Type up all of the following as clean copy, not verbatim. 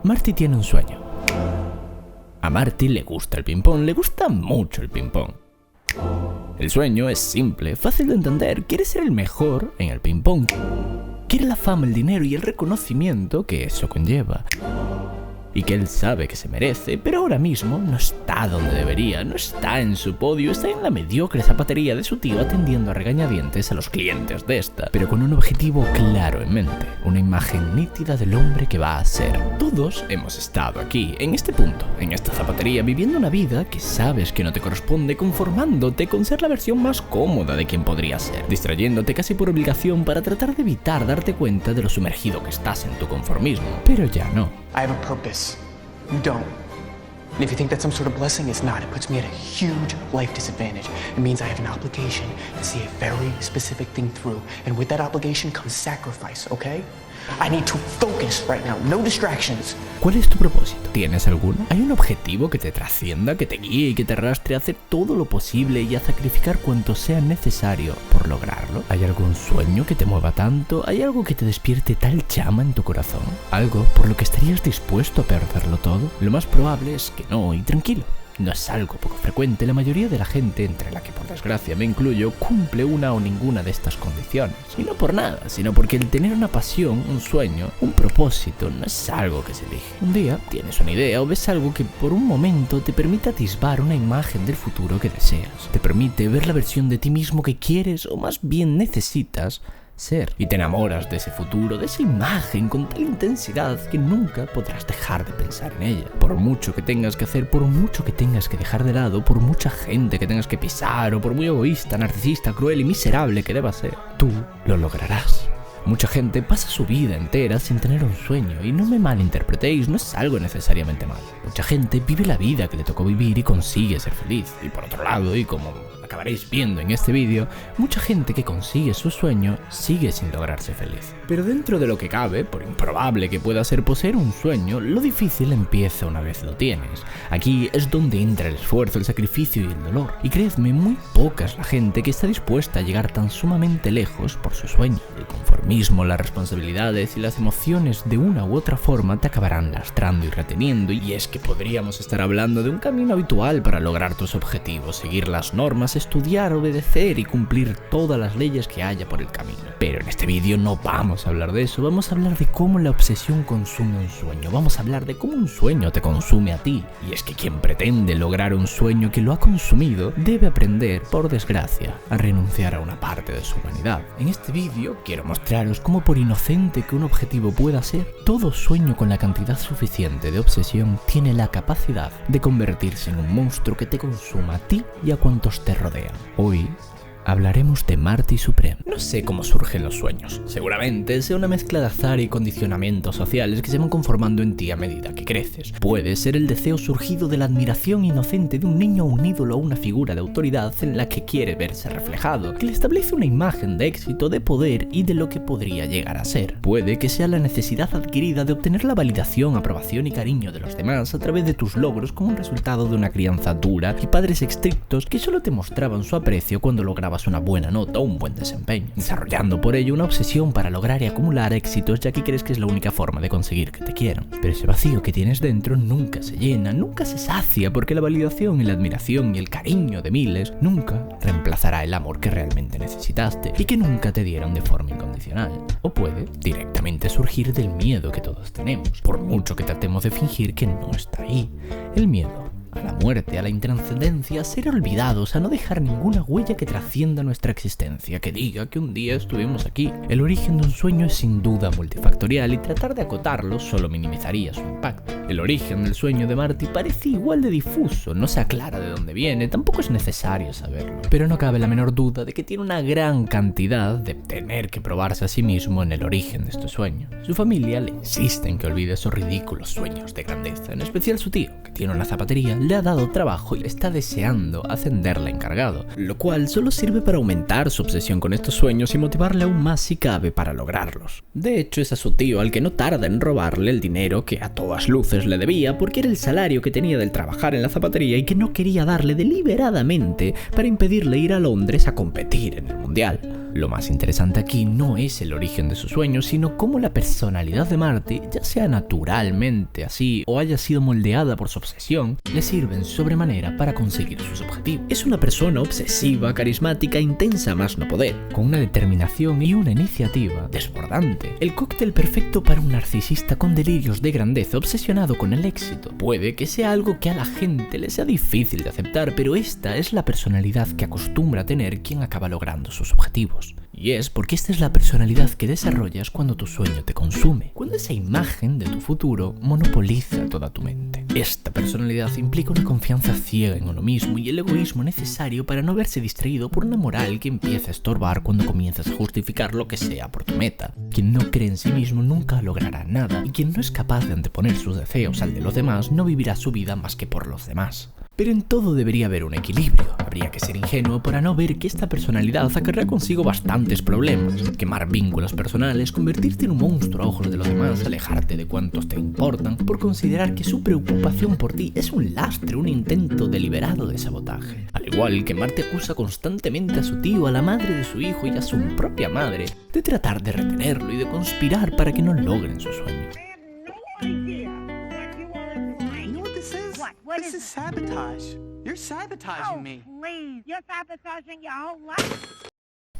Marty tiene un sueño. A Marty le gusta el ping-pong, le gusta mucho el ping-pong. El sueño es simple, fácil de entender, quiere ser el mejor en el ping-pong. Quiere la fama, el dinero y el reconocimiento que eso conlleva. Y que él sabe que se merece, pero ahora mismo no está donde debería, no está en su podio, está en la mediocre zapatería de su tío atendiendo a regañadientes a los clientes de esta, pero con un objetivo claro en mente, una imagen nítida del hombre que va a ser. Todos hemos estado aquí, en este punto, en esta zapatería, viviendo una vida que sabes que no te corresponde, conformándote con ser la versión más cómoda de quien podría ser, distrayéndote casi por obligación para tratar de evitar darte cuenta de lo sumergido que estás en tu conformismo, pero ya no. I have a purpose. You don't. And if you think that's some sort of blessing, it's not. It puts me at a huge life disadvantage. It means I have an obligation to see a very specific thing through. And with that obligation comes sacrifice, okay? I need to focus right now. No distractions. ¿Cuál es tu propósito? ¿Tienes alguno? ¿Hay un objetivo que te trascienda, que te guíe y que te arrastre a hacer todo lo posible y a sacrificar cuanto sea necesario por lograrlo? ¿Hay algún sueño que te mueva tanto? ¿Hay algo que te despierte tal llama en tu corazón? ¿Algo por lo que estarías dispuesto a perderlo todo? Lo más probable es que no, y tranquilo. No es algo poco frecuente, la mayoría de la gente, entre la que por desgracia me incluyo, cumple una o ninguna de estas condiciones. Y no por nada, sino porque el tener una pasión, un sueño, un propósito, no es algo que se elige. Un día tienes una idea o ves algo que por un momento te permite atisbar una imagen del futuro que deseas. Te permite ver la versión de ti mismo que quieres o más bien necesitas ser. Y te enamoras de ese futuro, de esa imagen con tal intensidad que nunca podrás dejar de pensar en ella. Por mucho que tengas que hacer, por mucho que tengas que dejar de lado, por mucha gente que tengas que pisar o por muy egoísta, narcisista, cruel y miserable que debas ser, tú lo lograrás. Mucha gente pasa su vida entera sin tener un sueño, y no me malinterpretéis, no es algo necesariamente malo. Mucha gente vive la vida que le tocó vivir y consigue ser feliz. Y por otro lado, y como acabaréis viendo en este vídeo, mucha gente que consigue su sueño sigue sin lograrse feliz. Pero dentro de lo que cabe, por improbable que pueda ser poseer un sueño, lo difícil empieza una vez lo tienes. Aquí es donde entra el esfuerzo, el sacrificio y el dolor. Y creedme, muy poca es la gente que está dispuesta a llegar tan sumamente lejos por su sueño. El conformismo, las responsabilidades y las emociones de una u otra forma te acabarán lastrando y reteniendo, y es que podríamos estar hablando de un camino habitual para lograr tus objetivos, seguir las normas, estudiar, obedecer y cumplir todas las leyes que haya por el camino. Pero en este vídeo no vamos a hablar de eso, vamos a hablar de cómo la obsesión consume un sueño, vamos a hablar de cómo un sueño te consume a ti. Y es que quien pretende lograr un sueño que lo ha consumido debe aprender, por desgracia, a renunciar a una parte de su humanidad. En este vídeo quiero mostraros cómo, por inocente que un objetivo pueda ser, todo sueño con la cantidad suficiente de obsesión tiene la capacidad de convertirse en un monstruo que te consuma a ti y a cuantos te rodean. Hoy hablaremos de Marty Supreme. No sé cómo surgen los sueños. Seguramente sea una mezcla de azar y condicionamientos sociales que se van conformando en ti a medida que creces. Puede ser el deseo surgido de la admiración inocente de un niño a un ídolo o una figura de autoridad en la que quiere verse reflejado, que le establece una imagen de éxito, de poder y de lo que podría llegar a ser. Puede que sea la necesidad adquirida de obtener la validación, aprobación y cariño de los demás a través de tus logros como un resultado de una crianza dura y padres estrictos que solo te mostraban su aprecio cuando lograbas una buena nota o un buen desempeño, desarrollando por ello una obsesión para lograr y acumular éxitos, ya que crees que es la única forma de conseguir que te quieran. Pero ese vacío que tienes dentro nunca se llena, nunca se sacia, porque la validación y la admiración y el cariño de miles nunca reemplazará el amor que realmente necesitaste y que nunca te dieron de forma incondicional. O puede directamente surgir del miedo que todos tenemos, por mucho que tratemos de fingir que no está ahí. El miedo a la muerte, a la intrascendencia, a ser olvidados, a no dejar ninguna huella que trascienda nuestra existencia, que diga que un día estuvimos aquí. El origen de un sueño es sin duda multifactorial y tratar de acotarlo solo minimizaría su impacto. El origen del sueño de Marty parece igual de difuso, no se aclara de dónde viene, tampoco es necesario saberlo. Pero no cabe la menor duda de que tiene una gran cantidad de tener que probarse a sí mismo en el origen de este sueño. Su familia le insiste en que olvide esos ridículos sueños de grandeza, en especial su tío, que tiene una zapatería, le ha dado trabajo y está deseando ascenderle a encargado, lo cual solo sirve para aumentar su obsesión con estos sueños y motivarle aún más si cabe para lograrlos. De hecho, es a su tío al que no tarda en robarle el dinero que a todas luces le debía, porque era el salario que tenía del trabajar en la zapatería y que no quería darle deliberadamente para impedirle ir a Londres a competir en el mundial. Lo más interesante aquí no es el origen de sus sueños, sino cómo la personalidad de Marty, ya sea naturalmente así o haya sido moldeada por su obsesión, le sirven sobremanera para conseguir sus objetivos. Es una persona obsesiva, carismática, intensa a más no poder, con una determinación y una iniciativa desbordante. El cóctel perfecto para un narcisista con delirios de grandeza obsesionado con el éxito. Puede que sea algo que a la gente le sea difícil de aceptar, pero esta es la personalidad que acostumbra a tener quien acaba logrando sus objetivos. Y es porque esta es la personalidad que desarrollas cuando tu sueño te consume, cuando esa imagen de tu futuro monopoliza toda tu mente. Esta personalidad implica una confianza ciega en uno mismo y el egoísmo necesario para no verse distraído por una moral que empieza a estorbar cuando comienzas a justificar lo que sea por tu meta. Quien no cree en sí mismo nunca logrará nada, y quien no es capaz de anteponer sus deseos al de los demás no vivirá su vida más que por los demás. Pero en todo debería haber un equilibrio. Habría que ser ingenuo para no ver que esta personalidad acarrea consigo bastantes problemas. Quemar vínculos personales, convertirte en un monstruo a ojos de los demás, alejarte de cuantos te importan, por considerar que su preocupación por ti es un lastre, un intento deliberado de sabotaje. Al igual que Marty acusa constantemente a su tío, a la madre de su hijo y a su propia madre de tratar de retenerlo y de conspirar para que no logren sus sueños. This is sabotage. You're sabotaging me. Please, you're sabotaging your whole life.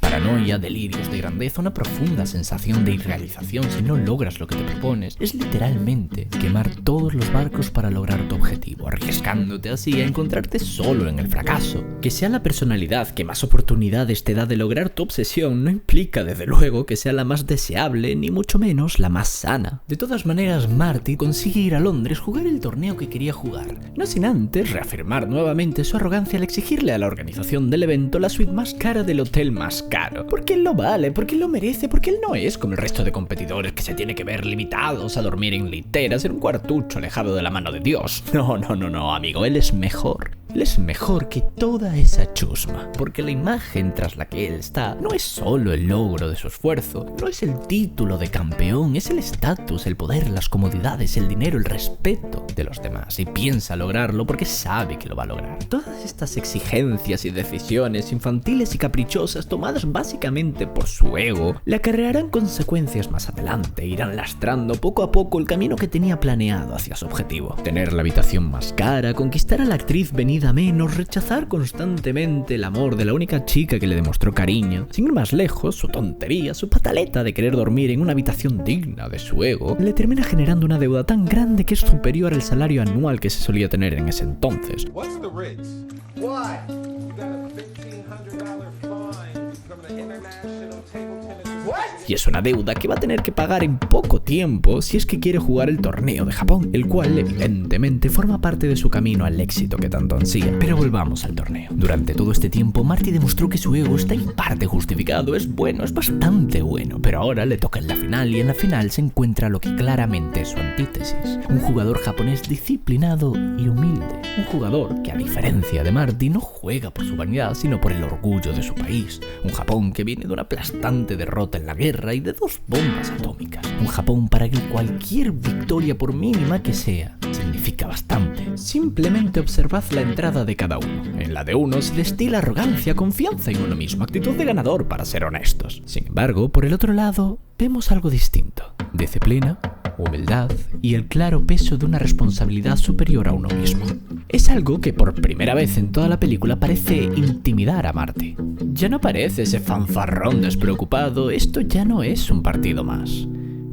Paranoia, delirios de grandeza, una profunda sensación de irrealización si no logras lo que te propones. Es literalmente quemar todos los barcos para lograr tu objetivo, arriesgándote así a encontrarte solo en el fracaso. Que sea la personalidad que más oportunidades te da de lograr tu obsesión no implica, desde luego, que sea la más deseable, ni mucho menos la más sana. De todas maneras, Marty consigue ir a Londres, jugar el torneo que quería jugar, no sin antes reafirmar nuevamente su arrogancia al exigirle a la organización del evento la suite más cara del hotel más caro. Porque él lo vale, porque él lo merece, porque él no es como el resto de competidores que se tiene que ver limitados a dormir en literas en un cuartucho alejado de la mano de Dios. No, amigo, él es mejor. Él es mejor que toda esa chusma, porque la imagen tras la que él está no es solo el logro de su esfuerzo, no es el título de campeón, es el estatus, el poder, las comodidades, el dinero, el respeto de los demás, y piensa lograrlo porque sabe que lo va a lograr. Todas estas exigencias y decisiones infantiles y caprichosas tomadas básicamente por su ego le acarrearán consecuencias más adelante, irán lastrando poco a poco el camino que tenía planeado hacia su objetivo. Tener la habitación más cara, conquistar a la actriz venida a menos, rechazar constantemente el amor de la única chica que le demostró cariño. Sin ir más lejos, su tontería, su pataleta de querer dormir en una habitación digna de su ego, le termina generando una deuda tan grande que es superior al salario anual que se solía tener en ese entonces. What's the Ritz? Why? You got a $1,500 fine from the International Table Tennis. What? Y es una deuda que va a tener que pagar en poco tiempo si es que quiere jugar el torneo de Japón, el cual evidentemente forma parte de su camino al éxito que tanto ansía. Pero volvamos al torneo. Durante todo este tiempo, Marty demostró que su ego está en parte justificado, es bueno, es bastante bueno, pero ahora le toca en la final, y en la final se encuentra lo que claramente es su antítesis. Un jugador japonés disciplinado y humilde. Un jugador que, a diferencia de Marty, no juega por su vanidad, sino por el orgullo de su país. Un Japón que viene de una aplastante derrota en la guerra y de 2 bombas atómicas. Un Japón para el que cualquier victoria, por mínima que sea, significa bastante. Simplemente observad la entrada de cada uno. En la de uno se destila arrogancia, confianza en uno mismo, actitud de ganador, para ser honestos. Sin embargo, por el otro lado, vemos algo distinto. Disciplina, humildad y el claro peso de una responsabilidad superior a uno mismo. Es algo que por primera vez en toda la película parece intimidar a Marty. Ya no parece ese fanfarrón despreocupado, esto ya no es un partido más.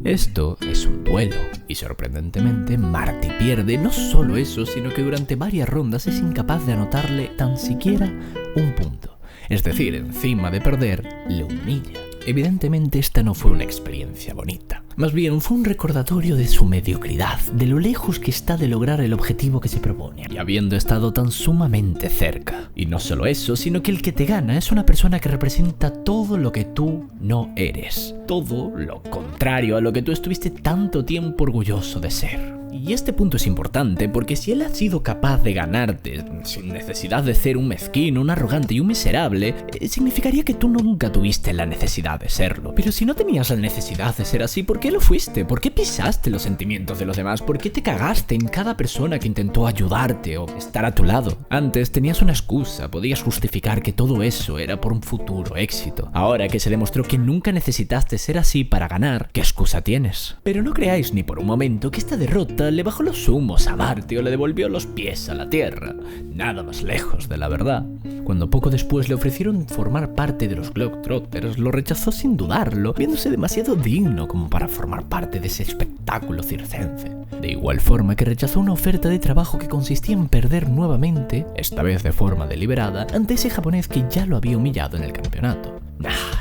Esto es un duelo, y sorprendentemente Marty pierde. No solo eso, sino que durante varias rondas es incapaz de anotarle tan siquiera un punto. Es decir, encima de perder, le humilla. Evidentemente esta no fue una experiencia bonita. Más bien fue un recordatorio de su mediocridad, de lo lejos que está de lograr el objetivo que se propone, y habiendo estado tan sumamente cerca. Y no solo eso, sino que el que te gana es una persona que representa todo lo que tú no eres. Todo lo contrario a lo que tú estuviste tanto tiempo orgulloso de ser. Y este punto es importante porque si él ha sido capaz de ganarte sin necesidad de ser un mezquino, un arrogante y un miserable, significaría que tú nunca tuviste la necesidad de serlo. Pero si no tenías la necesidad de ser así, ¿por qué lo fuiste? ¿Por qué pisaste los sentimientos de los demás? ¿Por qué te cagaste en cada persona que intentó ayudarte o estar a tu lado? Antes tenías una excusa, podías justificar que todo eso era por un futuro éxito. Ahora que se demostró que nunca necesitaste ser así para ganar, ¿qué excusa tienes? Pero no creáis ni por un momento que esta derrota le bajó los humos a Marty o le devolvió los pies a la tierra. Nada más lejos de la verdad. Cuando poco después le ofrecieron formar parte de los Globetrotters, lo rechazó sin dudarlo, viéndose demasiado digno como para formar parte de ese espectáculo circense. De igual forma que rechazó una oferta de trabajo que consistía en perder nuevamente, esta vez de forma deliberada, ante ese japonés que ya lo había humillado en el campeonato.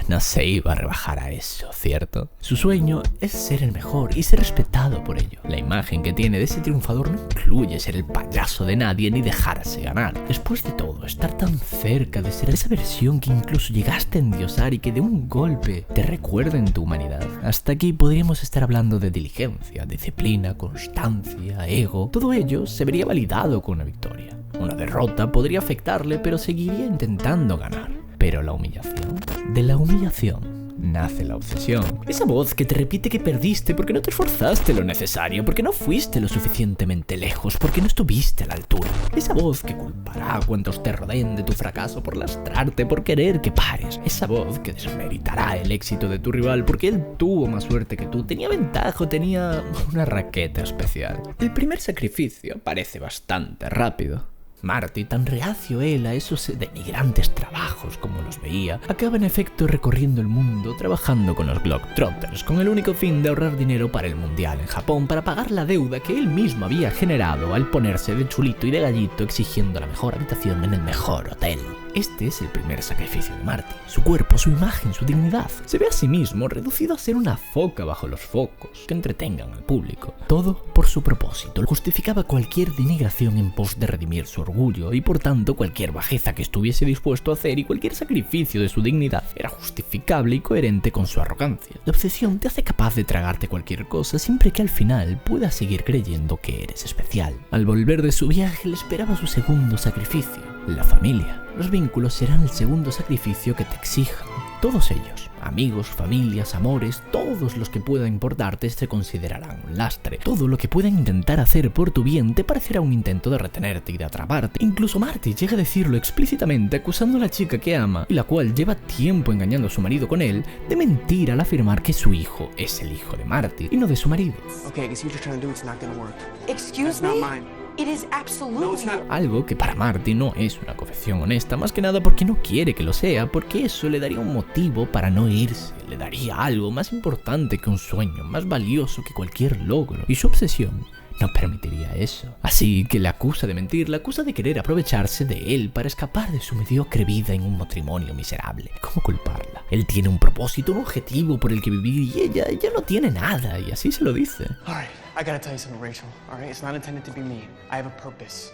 No se iba a rebajar a eso, ¿cierto? Su sueño es ser el mejor y ser respetado por ello. La imagen que tiene de ese triunfador no incluye ser el payaso de nadie ni dejarse ganar. Después de todo, estar tan cerca de ser esa versión que incluso llegaste a endiosar y que de un golpe te recuerda en tu humanidad. Hasta aquí podríamos estar hablando de diligencia, disciplina, constancia, ego. Todo ello se vería validado con una victoria. Una derrota podría afectarle, pero seguiría intentando ganar. Pero la humillación, de la humillación nace la obsesión. Esa voz que te repite que perdiste porque no te esforzaste lo necesario, porque no fuiste lo suficientemente lejos, porque no estuviste a la altura. Esa voz que culpará a cuantos te rodeen de tu fracaso por lastrarte, por querer que pares. Esa voz que desmeritará el éxito de tu rival porque él tuvo más suerte que tú, tenía ventaja o tenía una raqueta especial. El primer sacrificio parece bastante rápido. Marty, tan reacio él a esos denigrantes trabajos como los veía, acaba en efecto recorriendo el mundo trabajando con los Globetrotters con el único fin de ahorrar dinero para el mundial en Japón para pagar la deuda que él mismo había generado al ponerse de chulito y de gallito exigiendo la mejor habitación en el mejor hotel. Este es el primer sacrificio de Marty. Su cuerpo, su imagen, su dignidad. Se ve a sí mismo reducido a ser una foca bajo los focos que entretengan al público. Todo por su propósito. Justificaba cualquier denigración en pos de redimir su orgullo y por tanto cualquier bajeza que estuviese dispuesto a hacer y cualquier sacrificio de su dignidad era justificable y coherente con su arrogancia. La obsesión te hace capaz de tragarte cualquier cosa siempre que al final puedas seguir creyendo que eres especial. Al volver de su viaje le esperaba su segundo sacrificio, la familia. Los vínculos serán el segundo sacrificio que te exijan. Todos ellos, amigos, familias, amores, todos los que puedan importarte se considerarán un lastre. Todo lo que puedan intentar hacer por tu bien te parecerá un intento de retenerte y de atraparte. Incluso Marty llega a decirlo explícitamente acusando a la chica que ama y la cual lleva tiempo engañando a su marido con él de mentir al afirmar que su hijo es el hijo de Marty y no de su marido. Okay, I see what you're trying to do. It's not gonna work. Excuse That's not me? mine. It is absolutely No, it's not. Algo que para Marty no es una confesión honesta, más que nada porque no quiere que lo sea, porque eso le daría un motivo para no irse, le daría algo más importante que un sueño, más valioso que cualquier logro, y su obsesión no permitiría eso. Así que le acusa de mentir, le acusa de querer aprovecharse de él para escapar de su mediocre vida en un matrimonio miserable. ¿Cómo culparla? Él tiene un propósito, un objetivo por el que vivir y ella no tiene nada, y así se lo dice. All right, I gotta tell you something, Rachel. All right, it's not intended to be mean. I have a purpose.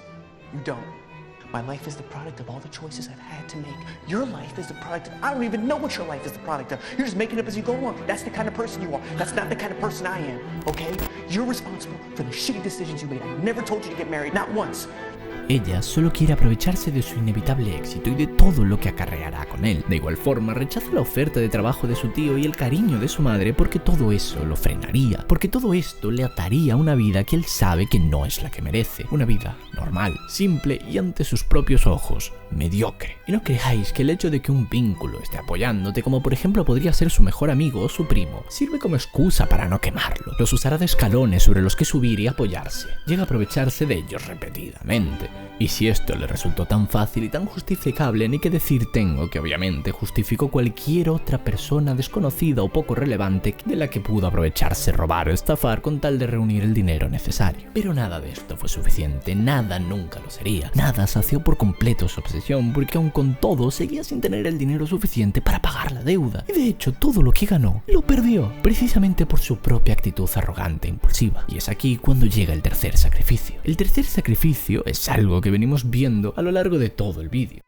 You don't. My life is the product of all the choices I've had to make. Your life is the product of, I don't even know what your life is the product of. You're just making it up as you go along. That's the kind of person you are. That's not the kind of person I am, okay? You're responsible for the shitty decisions you made. I never told you to get married, not once. Ella solo quiere aprovecharse de su inevitable éxito y de todo lo que acarreará con él. De igual forma, rechaza la oferta de trabajo de su tío y el cariño de su madre porque todo eso lo frenaría, porque todo esto le ataría a una vida que él sabe que no es la que merece. Una vida normal, simple y ante sus propios ojos, mediocre. Y no creáis que el hecho de que un vínculo esté apoyándote, como por ejemplo podría ser su mejor amigo o su primo, sirve como excusa para no quemarlo. Los usará de escalones sobre los que subir y apoyarse. Llega a aprovecharse de ellos repetidamente. Y si esto le resultó tan fácil y tan justificable, ni que decir tengo que obviamente justificó cualquier otra persona desconocida o poco relevante de la que pudo aprovecharse, robar o estafar con tal de reunir el dinero necesario. Pero nada de esto fue suficiente, nada nunca lo sería. Nada sació por completo su obsesión, porque aun con todo seguía sin tener el dinero suficiente para pagar la deuda. Y de hecho todo lo que ganó lo perdió, precisamente por su propia actitud arrogante e impulsiva. Y es aquí cuando llega el tercer sacrificio. El tercer sacrificio es algo que venimos viendo a lo largo de todo el vídeo.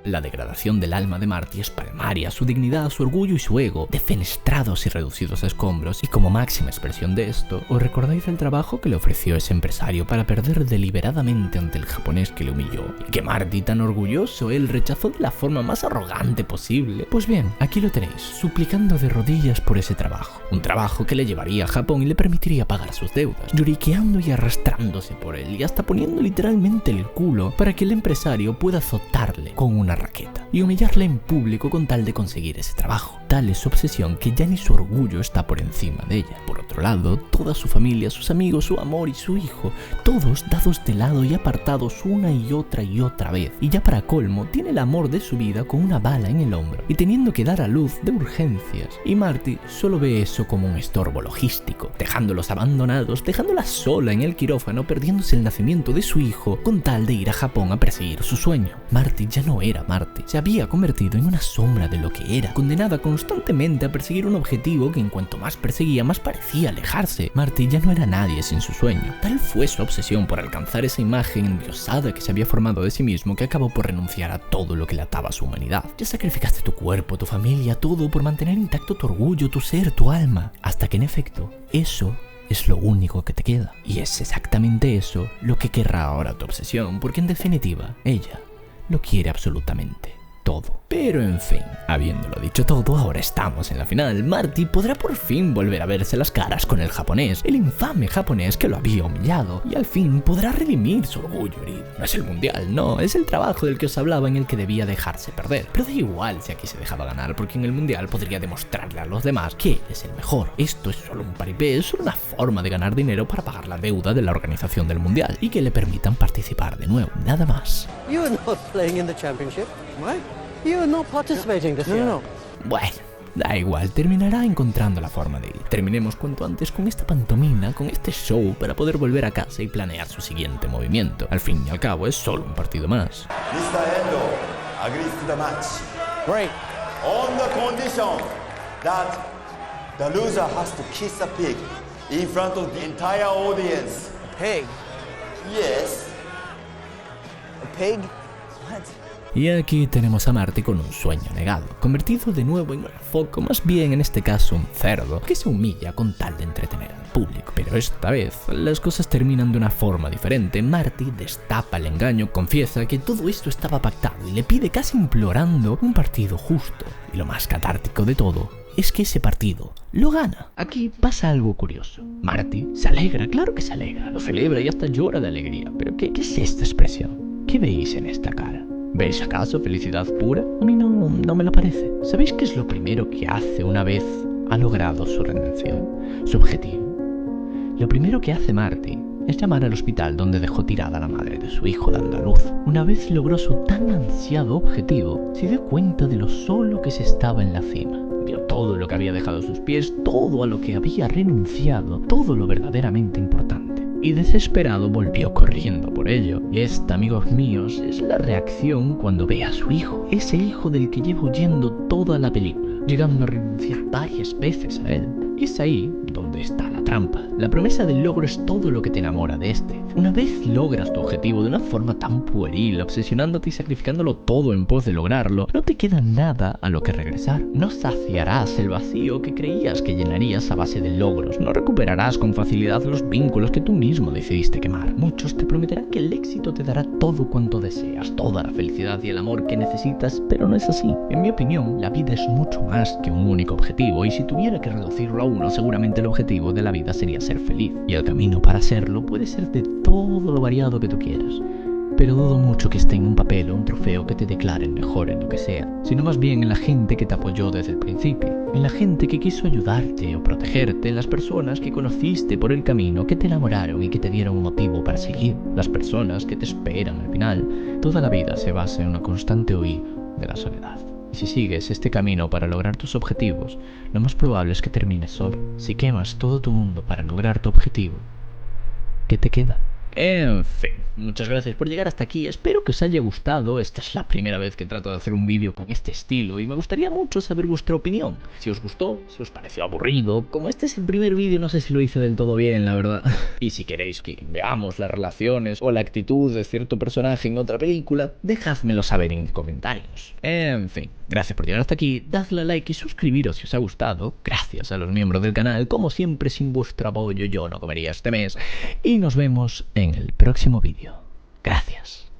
La degradación del alma de Marty es palmaria, su dignidad, su orgullo y su ego, defenestrados y reducidos a escombros, y como máxima expresión de esto, ¿os recordáis el trabajo que le ofreció ese empresario para perder deliberadamente ante el japonés que le humilló? Y que Marty, tan orgulloso, él rechazó de la forma más arrogante posible. Pues bien, aquí lo tenéis, suplicando de rodillas por ese trabajo. Un trabajo que le llevaría a Japón y le permitiría pagar sus deudas, lloriqueando y arrastrándose por él, y hasta poniendo literalmente el culo para que el empresario pueda azotarle con una raqueta y humillarle en público con tal de conseguir ese trabajo. Tal es su obsesión que ya ni su orgullo está por encima de ella. Por otro lado, toda su familia, sus amigos, su amor y su hijo, todos dados de lado y apartados una y otra vez. Y ya para colmo, tiene el amor de su vida con una bala en el hombro y teniendo que dar a luz de urgencias. Y Marty solo ve eso como un estorbo logístico, dejándolos abandonados, dejándola sola en el quirófano, perdiéndose el nacimiento de su hijo con tal de ir a Japón a perseguir su sueño. Marty ya no era Marty, se había convertido en una sombra de lo que era, condenada constantemente a perseguir un objetivo que en cuanto más perseguía más parecía alejarse. Marty ya no era nadie sin su sueño. Tal fue su obsesión por alcanzar esa imagen endiosada que se había formado de sí mismo que acabó por renunciar a todo lo que le ataba a su humanidad. Ya sacrificaste tu cuerpo, tu familia, todo por mantener intacto tu orgullo, tu ser, tu alma, hasta que en efecto eso es lo único que te queda. Y es exactamente eso lo que querrá ahora tu obsesión, porque en definitiva ella lo quiere absolutamente todo. Pero en fin, habiéndolo dicho todo, ahora estamos en la final. Marty podrá por fin volver a verse las caras con el japonés, el infame japonés que lo había humillado, y al fin podrá redimir su orgullo herido. No es el mundial, no, es el trabajo del que os hablaba en el que debía dejarse perder. Pero da igual si aquí se dejaba ganar, porque en el mundial podría demostrarle a los demás que es el mejor. Esto es solo un paripé, es solo una forma de ganar dinero para pagar la deuda de la organización del mundial y que le permitan participar de nuevo, nada más. You are not playing in the championship. What? You are not participating this year. No. Bueno, da igual, terminará encontrando la forma de ir. Terminemos cuanto antes con esta pantomima, con este show, para poder volver a casa y planear su siguiente movimiento. Al fin y al cabo, es solo un partido más. Mr. Endo agrees to the match. Great. On the condition that the loser has to kiss a pig in front of the entire audience. Pig. Yes. A pig? What? Y aquí tenemos a Marty con un sueño negado, convertido de nuevo en un foco, más bien en este caso un cerdo, que se humilla con tal de entretener al público. Pero esta vez las cosas terminan de una forma diferente. Marty destapa el engaño, confiesa que todo esto estaba pactado y le pide casi implorando un partido justo. Y lo más catártico de todo es que ese partido lo gana. Aquí pasa algo curioso. Marty se alegra, claro que se alegra, lo celebra y hasta llora de alegría. Pero ¿qué es esta expresión? ¿Qué veis en esta cara? ¿Veis acaso felicidad pura? A mí no me lo parece. ¿Sabéis qué es lo primero que hace una vez ha logrado su redención, su objetivo? Lo primero que hace Marty es llamar al hospital donde dejó tirada a la madre de su hijo dando a luz. Una vez logró su tan ansiado objetivo, se dio cuenta de lo solo que se estaba en la cima. Vio todo lo que había dejado a sus pies, todo a lo que había renunciado, todo lo verdaderamente importante. Y desesperado volvió corriendo por ello. Y esta, amigos míos, es la reacción cuando ve a su hijo. Ese hijo del que lleva huyendo toda la película, llegando a renunciar varias veces a él. Y es ahí donde está la trampa. La promesa del logro es todo lo que te enamora de este. Una vez logras tu objetivo de una forma tan pueril, obsesionándote y sacrificándolo todo en pos de lograrlo, no te queda nada a lo que regresar. No saciarás el vacío que creías que llenarías a base de logros. No recuperarás con facilidad los vínculos que tú mismo decidiste quemar. Muchos te prometerán que el éxito te dará todo cuanto deseas, toda la felicidad y el amor que necesitas, pero no es así. En mi opinión, la vida es mucho más que un único objetivo, y si tuviera que reducirlo a uno, seguramente el objetivo de la vida sería ser feliz. Y el camino para serlo puede ser de todo lo variado que tú quieras. Pero dudo mucho que esté en un papel o un trofeo que te declaren mejor en lo que sea, sino más bien en la gente que te apoyó desde el principio, en la gente que quiso ayudarte o protegerte, en las personas que conociste por el camino, que te enamoraron y que te dieron un motivo para seguir, las personas que te esperan al final. Toda la vida se basa en una constante huida de la soledad. Y si sigues este camino para lograr tus objetivos, lo más probable es que termines solo. Si quemas todo tu mundo para lograr tu objetivo, ¿qué te queda? En fin, muchas gracias por llegar hasta aquí, espero que os haya gustado. Esta es la primera vez que trato de hacer un vídeo con este estilo y me gustaría mucho saber vuestra opinión. Si os gustó, si os pareció aburrido, como este es el primer vídeo no sé si lo hice del todo bien, la verdad. Y si queréis que veamos las relaciones o la actitud de cierto personaje en otra película, dejádmelo saber en comentarios. En fin, gracias por llegar hasta aquí, dadle a like y suscribiros si os ha gustado. Gracias a los miembros del canal, como siempre sin vuestro apoyo yo no comería este mes. Y nos vemos en el próximo vídeo. Gracias.